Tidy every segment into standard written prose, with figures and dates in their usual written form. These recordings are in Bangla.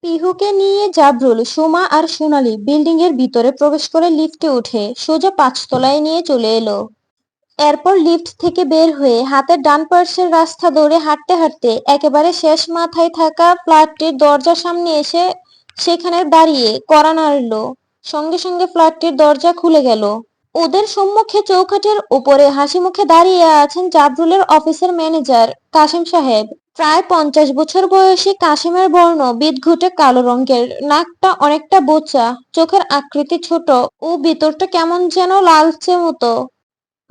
পিহুকে নিয়ে জাবরুল, সুমা আর সোনালি বিল্ডিং এর ভিতরে প্রবেশ করে লিফটে উঠে সোজা 5 তলায় নিয়ে চলে এলো। এরপর লিফট থেকে বের হয়ে হাতের ডান পাশের রাস্তা ধরে হাঁটতে হাঁটতে একেবারে শেষ মাথায় থাকা ফ্ল্যাটটির দরজার সামনে এসে সেখানে দাঁড়িয়ে কড়া নাড়ল। সঙ্গে সঙ্গে ফ্ল্যাটটির দরজা খুলে গেল। ওদের সম্মুখে চৌকাঠের উপরে হাসি মুখে দাঁড়িয়ে আছেন জাবরুলের অফিসের ম্যানেজার কাশেম সাহেব। প্রায় 50 বছর বয়সী কাশেমের বর্ণ বিদঘুটে কালো রঙের, নাকটা অনেকটা বোচা, চোখের আকৃতি ছোট ও ভিতরটা কেমন যেন লালচে মতো।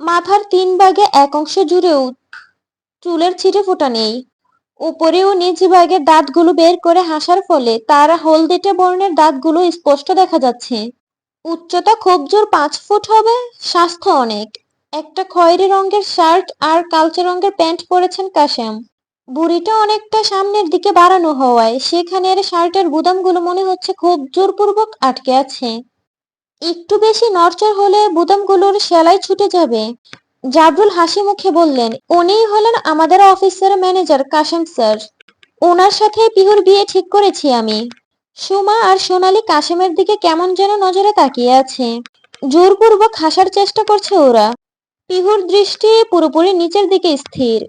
মাথার 3 ভাগে 1 অংশ জুড়েও চুলের ছিটে ফোটা নেই। উপরে ও নিচ ভাগের দাঁতগুলো বের করে হাসার ফলে তার হলদেটে বর্ণের দাঁতগুলো স্পষ্ট দেখা যাচ্ছে। উচ্চতা খুব জোর 5 ফুট হবে। স্বাস্থ্য অনেক। একটা খয়েরি রঙের শার্ট আর কালচে রঙের প্যান্ট পরেছেন কাশেম। বুড়িটা অনেকটা সামনের দিকে বাড়ানো হওয়ায় সেখানের শার্টের বুতামগুলো মনে হচ্ছে খুব জোরপূর্বক আটকে আছে। একটু বেশি নড়চড় হলে বুতামগুলোর সেলাই ছুটে যাবে। জাবরুল হাসি মুখে বললেন, উনিই হলেন আমাদের অফিসের ম্যানেজার কাশেম স্যার। ওনার সাথে পিহুর বিয়ে ঠিক করেছি আমি। সুমা আর সোনালি কাশেমের দিকে কেমন যেন নজরে তাকিয়ে আছে। জোরপূর্বক হাসার চেষ্টা করছে ওরা। পিহুর দৃষ্টি পুরোপুরি নিচের দিকে স্থির।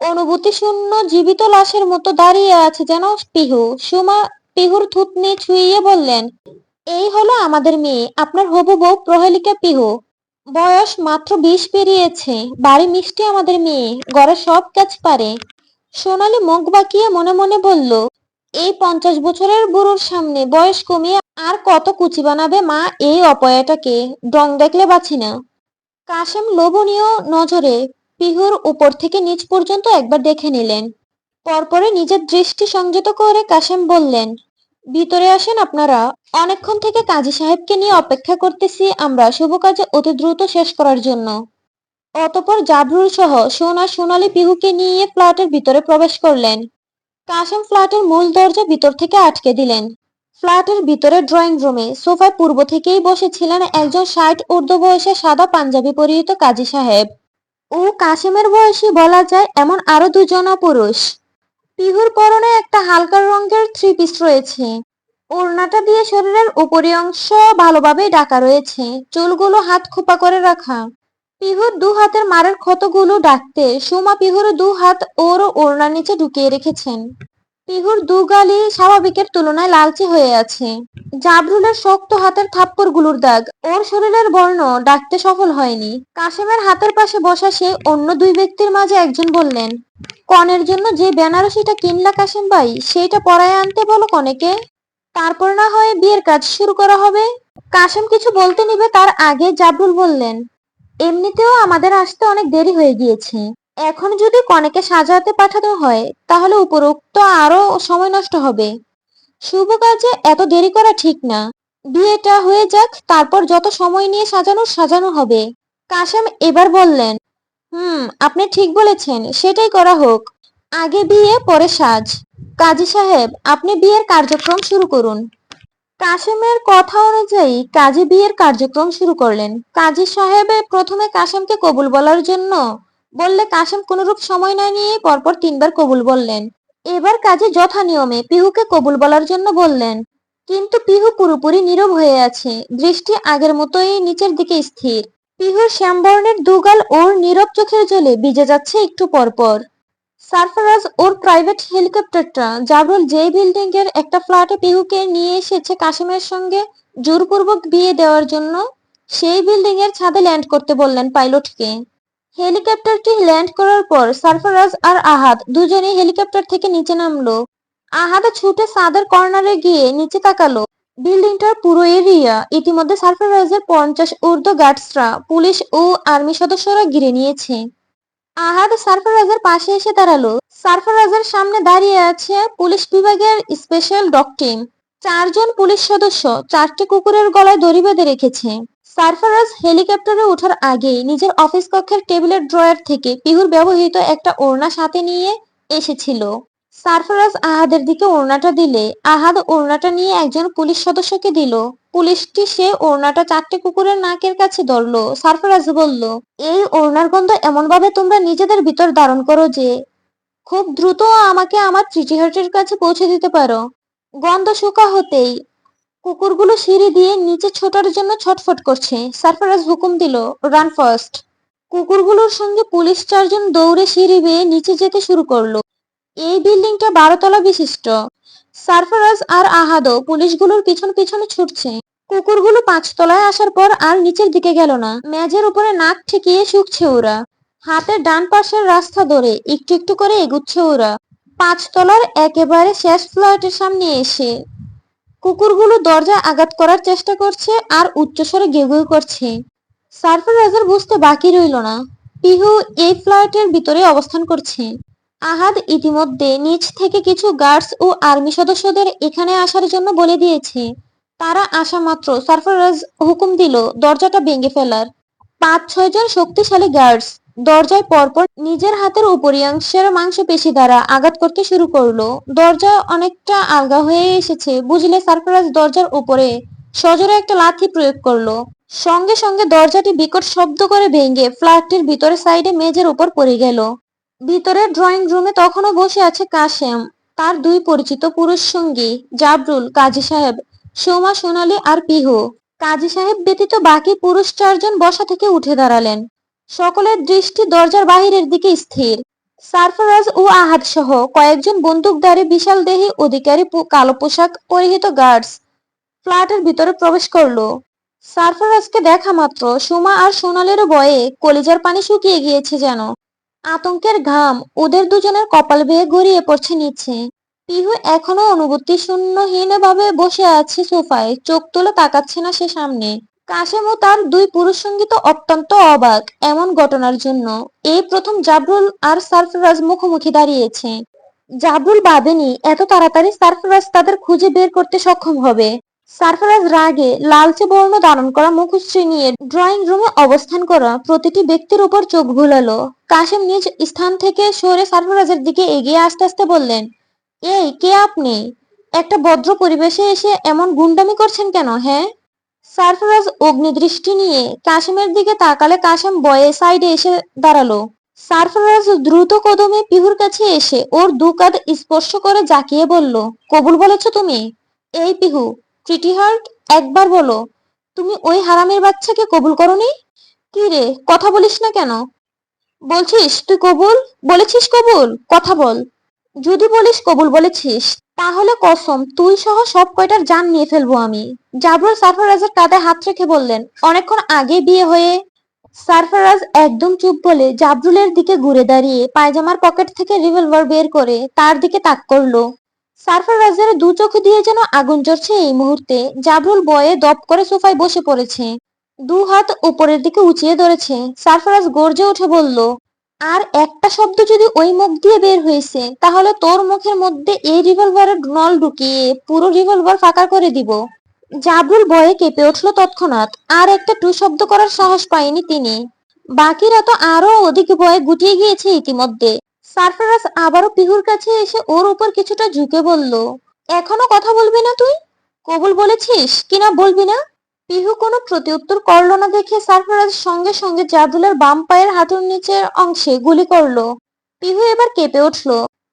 অনুভূতি শূন্য জীবিত লাশের মতো দাঁড়িয়ে আছে যেন পিহু। সুমা পিহুর থুতনি ছুঁইয়ে বললেন, এই হলো আমাদের মেয়ে, আপনার হবু বউ প্রহেলিকা পিহু। বয়স মাত্র 20 পেরিয়েছে। বাড়ি মিষ্টি আমাদের মেয়ে, ঘরে সব কাজ পারে। সোনালি মুখ বাঁকিয়ে মনে মনে বলল, এই 50 বছরের বুড়োর সামনে বয়স কমিয়ে আর কত কুচি বানাবে মা এই অপয়াটাকে। ডং দেখলে বাঁচি না। কাশেম লোভনীয় নজরে পিহুর উপর থেকে নিচ পর্যন্ত একবার দেখে নিলেন। পরপরে নিজের দৃষ্টি সংযত করে কাশেম বললেন, ভিতরে আসেন আপনারা। অনেকক্ষণ থেকে কাজী সাহেবকে নিয়ে অপেক্ষা করতেছি আমরা শুভ কাজে অতি দ্রুত শেষ করার জন্য। অতঃপর জাবরুল সহ সোনা সোনালী পিহুকে নিয়ে ফ্ল্যাটের ভিতরে প্রবেশ করলেন। কাশেম ফ্ল্যাটের মূল দরজা ভিতর থেকে আটকে দিলেন। ফ্ল্যাটের ভিতরে ড্রয়িং রুমে সোফায় পূর্ব থেকেই বসেছিলেন একজন 60 ঊর্ধ্ব বয়সে সাদা পাঞ্জাবি পরিহিত কাজী সাহেব। ও কাশেমের বয়সী বলা যায় এমন আরো দুজন পুরুষ। পিহুর পরনে একটা হালকা রঙের 3 পিস রয়েছে। ওড়নাটা দিয়ে শরীরের উপরি অংশ ভালোভাবে ঢাকা রয়েছে। চুলগুলো হাত খোপা করে রাখা। পিহুর 2 হাতের মারের ক্ষতগুলো ঢাকতে সুমা পিহুর 2 হাত ওর ওড়নার নিচে ঢুকিয়ে রেখেছেন। পিহুর 2 গালই স্বাভাবিকের তুলনায় লালচে হয়ে আছে। জাবরুলের শক্ত হাতের থাপ্পড়গুলোর দাগ ওর শরীরের বর্ণ ঢাকতে সফল হয়নি। কাশেমের হাতের পাশে বসা সে অন্য 2 ব্যক্তির মাঝে একজন বললেন, কনের জন্য যে বেনারসিটা কিনলা কাশেম ভাই, সেইটা পরায় আনতে বলো কনেকে। তারপর না হয় বিয়ের কাজ শুরু করা হবে। কাশেম কিছু বলতে নিবে তার আগে জাবরুল বললেন, এমনিতেও আমাদের আসতে অনেক দেরি হয়ে গিয়েছে। এখন যদি কনেকে সাজাতে পাঠানো হয় তাহলে উপরোক্ত আরো সময় নষ্ট হবে। শুভ কাজে এত দেরি করা ঠিক না। বিয়েটা হয়ে যাক, তারপর যত সময় নিয়ে সাজানো হবে। কাশেম এবার বললেন, আপনি ঠিক বলেছেন, সেটাই করা হোক। আগে বিয়ে পরে সাজ। কাজী সাহেব, আপনি বিয়ের কার্যক্রম শুরু করুন। কাশেমের কথা অনুযায়ী কাজী বিয়ের কার্যক্রম শুরু করলেন। কাজী সাহেব প্রথমে কাশেমকে কবুল বলার জন্য বললে কাশেম কোনরূপ সময় না নিয়ে পরপর 3 বার কবুল বললেন। এবার কাজী যথা নিয়মে পিহুকে কবুল বলার জন্য বললেন, কিন্তু পিহু পুরোপুরি নীরব হয়ে আছে, দৃষ্টি আগের মতোই নিচের দিকে স্থির। পিহুর শ্যামবর্ণের 2 গাল ওর নীরব চোখের জলে ভিজে যাচ্ছে একটু পরপর। সারফারাজ ওর প্রাইভেট হেলিকপ্টারটা জাবরুল যেই বিল্ডিং এর একটা ফ্ল্যাটে পিহুকে নিয়ে এসেছে কাশেমের সঙ্গে জোরপূর্বক বিয়ে দেওয়ার জন্য, সেই বিল্ডিং এর ছাদে ল্যান্ড করতে বললেন পাইলটকে। হেলিকপ্টারটি ল্যান্ড করার পর সারফারাজ আর আহাদ দুজনেই হেলিকপ্টার থেকে নিচে নামলো। আহাদ ছুটে ছাদের কর্নারে গিয়ে নিচে তাকালো। বিল্ডিংটার পুরো এরিয়া ইতিমধ্যে সারফারাজের 50 ঊর্ধ্ব গার্ডসরা, পুলিশ ও আর্মি সদস্যরা ঘিরে নিয়েছে। আহাদ সারফারাজের পাশে এসে দাঁড়ালো। সারফারাজের সামনে দাঁড়িয়ে আছে পুলিশ বিভাগের স্পেশাল ডগ টিম। 4 জন পুলিশ সদস্য 4টি কুকুরের গলায় দড়ি বেঁধে রেখেছে। সারফারাজ হেলিকপ্টারে ওঠার আগেই নিজের অফিস কক্ষের টেবিলের ড্রয়ার থেকে পিহুর ব্যবহৃত একটা ওড়না সাথে নিয়ে এসেছিল। সারফারাজ আহাদের দিকে ওড়নাটা দিলে আহাদ ওড়নাটা নিয়ে একজন পুলিশ সদস্যকে দিল। পুলিশটি সে ওড়নাটা 4টে কুকুরের নাকের কাছে ধরলো। সারফারাজ বলল, এই ওড়নার গন্ধ এমন ভাবে তোমরা নিজেদের ভিতর ধারণ করো যে খুব দ্রুত আমাকে আমার তৃতীয় হার্টের কাছে পৌঁছে দিতে পারো। গন্ধ শুকা হতেই কুকুরগুলো সিঁড়ি দিয়ে নিচে ছোটার জন্য ছটফট করছে। সারফারাজ হুকুম দিল, রান ফার্স্ট। কুকুরগুলোর সঙ্গে পুলিশ 4 জন দৌড়ে সিঁড়ি বেয়ে নিচে যেতে শুরু করলো। এই বিল্ডিংটা 12 তলা বিশিষ্ট। সারফারাজ আর আহাদও পুলিশগুলোর পিছন পিছনে ছুটছে। কুকুরগুলো 5 তলায় আসার পর আর নিচের দিকে গেল না। মেঝের উপরে নাক ঠেকিয়ে শুকছে ওরা। হাতের ডান পাশের রাস্তা ধরে একটু একটু করে এগুচ্ছে ওরা। 5 তলার একেবারে শেষ ফ্ল্যাটের সামনে এসে কুকুরগুলো দরজা আঘাত করার চেষ্টা করছে আর উচ্চস্বরে গেউ গেউ করছে। সারফারাজের বুঝতে বাকি রইল না, পিহু এই ফ্ল্যাটের ভিতরে অবস্থান করছে। আহাদ ইতিমধ্যে নিচ থেকে কিছু গার্ডস ও আর্মি সদস্যদের এখানে আসার জন্য বলে দিয়েছে। তারা আসা মাত্র সারফারাজ হুকুম দিল দরজাটা ভেঙে ফেলার। 5-6 জন শক্তিশালী গার্ডস দরজায় পরপর নিজের হাতের উপরিঅংশের মাংসপেশি দ্বারা আঘাত করতে শুরু করলো। দরজা অনেকটা আলগা হয়ে এসেছে বুঝলে সারফারাজ দরজার উপরে সজোরে একটা লাথি প্রয়োগ করলো। সঙ্গে সঙ্গে দরজাটি বিকট শব্দ করে ভেঙে ফ্ল্যাটটির ভিতরে সাইডে মেঝের উপর পড়ে গেল। ভিতরের ড্রয়িং রুমে তখনও বসে আছে কাশেম, তার 2 পরিচিত পুরুষ সঙ্গী জাবরুল, কাজী সাহেব, সোমা, সোনালী আর পিহু। কাজী সাহেব ব্যতীত বাকি পুরুষ 4 জন বসা থেকে উঠে দাঁড়ালেন। সকলের দৃষ্টি দরজার বাহিরের দিকে স্থির। সারফারাজ ও আহাদ সহ কয়েকজন বন্দুকধারী বিশাল দেহী অধিকারী কালো পোশাক পরিহিত গার্ডস ফ্ল্যাটের ভিতরে প্রবেশ করলো। সারফারাজকে দেখা মাত্র সোমা আর সোনালীর ভয়ে কলিজার পানি শুকিয়ে গিয়েছে যেন। আতঙ্কের ঘাম ওদের দুজনের কপাল বেয়ে গড়িয়ে পড়ছে নিচে। পিহু এখনো অনুভূতি শূন্যহীন ভাবে বসে আছে সোফায়, চোখ তুলে তাকাচ্ছে না সে সামনে। কাশেম ও তার 2 পুরুষ সঙ্গী তো অত্যন্ত অবাক এমন ঘটনার জন্য। এই প্রথম জাবরুল আর সারফারাজ মুখোমুখি দাঁড়িয়েছে। জাবরুল ভাবেনি এত তাড়াতাড়ি সারফারাজ তাদের খুঁজে বের করতে সক্ষম হবে। সারফারাজ রাগে লালচে বর্ণ ধারণ করা মুখশ্রী নিয়ে ড্রয়িং রুমে অবস্থান করা প্রতিটি ব্যক্তির উপর চোখ ভুলালো। কাশেম নিজ স্থান থেকে সরে সারফারাজের দিকে এগিয়ে আস্তে আস্তে বললেন, এই কে আপনি? একটা ভদ্র পরিবেশে এসে এমন গুন্ডামি করছেন কেন, হ্যাঁ? সারফারাজ অগ্নিদৃষ্টি নিয়ে কাশেমের দিকে তাকালে কাশেম ভয়ে সাইডে এসে দাঁড়ালো। সারফারাজ দ্রুত কদমে পিহুর কাছে এসে ওর 2 কাঁধ স্পর্শ করে জাকিয়ে বলল, কবুল বলেছ তুমি? এই পিহু, প্রিটি হার্ট, একবার বলো, তুমি ওই হারামের বাচ্চাকে কবুল করনি? কি রে, কথা বলিস না কেন? বলছিস তুই কবুল বলেছিস? কবুল কথা বল। যদি বলিস কবুল বলেছিস তাহলে কসম তুই সহ সব কয়টার জান নিয়ে ফেলবো আমি। জাবরুল সারফারাজের কাঁধে হাত রেখে বললেন, অনেকক্ষণ আগে বিয়ে হয়ে। সারফারাজ একদম চুপ বলে জাবরুলের দিকে ঘুরে দাঁড়িয়ে পায়জামার পকেট থেকে রিভলভার বের করে তার দিকে তাক করলো। সারফারাজের 2 চোখ দিয়ে যেন আগুন জ্বলছে এই মুহূর্তে। জাবরুল ভয়ে দপ করে সোফায় বসে পড়েছে, 2 হাত উপরের দিকে উঁচিয়ে ধরেছে। সারফারাজ গর্জে উঠে বলল, আর একটা শব্দ যদি ওই মুখ দিয়ে বের হয়েছে তাহলে তোর মুখের মধ্যে এই রিভলভারের নল ঢুকিয়ে পুরো রিভলভার ফাঁকা করে দিব। জাবরুল ভয়ে কেঁপে উঠল তৎক্ষণাৎ, আর একটা টু শব্দ করার সাহস পায়নি তিনি। বাকিরা তো আরো অধিক ভয়ে গুটিয়ে গিয়েছে ইতিমধ্যে। সারফারাজ আবারও পিহুর কাছে এসে ওর উপর কিছুটা ঝুঁকে বলল, এখনো কথা বলবি না তুই? কবুল বলেছিস কিনা বলবি না? পিহু কোনো প্রত্যুত্তর করল না দেখে সারফারাজ সঙ্গে সঙ্গে জাবরুলের বাম পায়ের হাঁটুর নিচের অংশে গুলি করলো। পিহু এবার কেঁপে উঠল।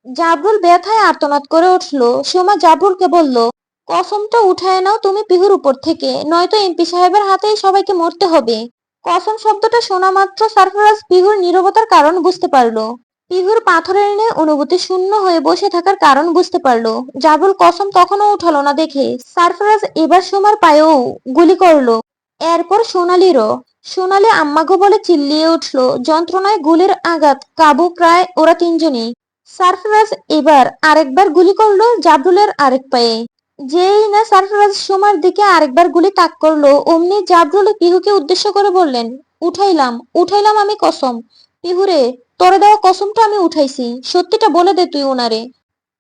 জাবরুল ব্যথায় আর্তনাদ করে উঠল। সোমা জাবরুলকে বলল, কসমটা উঠায় নাও তুমি পিহুর উপর থেকে, নয়তো এমপি সাহেবের হাতেই সবাইকে মরতে হবে। কসম শব্দটা শোনা মাত্র সারফারাজ পিহুর নীরবতার কারণ বুঝতে পারলো। পিহুর পাথরের ন্যায় অনুভূতি শূন্য হয়ে বসে থাকার কারণ বুঝতে পারলো। জাবরুল কসম তখনও উঠালো না দেখে সারফারাজ এবার সোমার পায়েও গুলি করলো, এরপর সোনালিরও। সোনালি আম্মাগো বলে চিল্লিয়ে উঠলো। যন্ত্রণায় গুলির আঘাত কাবু প্রায় ওরা 3 জনই। সারফারাজ এবার আরেকবার গুলি করলো জাবরুলের আরেক পায়ে। যেই না সারফারাজ সোমার দিকে আরেকবার গুলি তাক করলো অমনি জাবরুল পিহুকে উদ্দেশ্য করে বললেন, উঠাইলাম উঠাইলাম আমি কসম। পিহুরে, তোরে দেওয়া কসমটা আমি উঠাইছি, সত্যিটা বলে দে তুই ওনারে।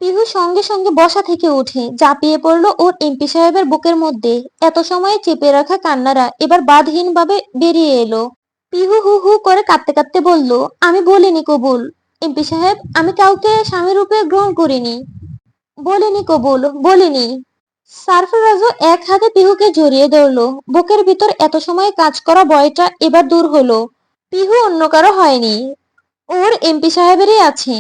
পিহু সঙ্গে সঙ্গে বসা থেকে উঠে ঝাঁপিয়ে পড়লো ওর এমপি সাহেবের বুকের মধ্যে। এত সময় চেপে রাখা কান্নারা এবার বাঁধহীন ভাবে বেরিয়ে এলো। পিহু হু হু করে কাঁদতে কাঁদতে বলল, আমি বলিনি কবুল এমপি সাহেব, আমি কাউকে স্বামী রূপে গ্রহণ করিনি। বলিনি কবুল, বলিনি। সারফারাজও এক হাতে পিহুকে জড়িয়ে ধরলো। বুকের ভিতর এত সময় কাজ করা ভয়টা এবার দূর হলো। পিহু অন্য কারো হয়নি, ওর এমপি সাহেবেরই আছে।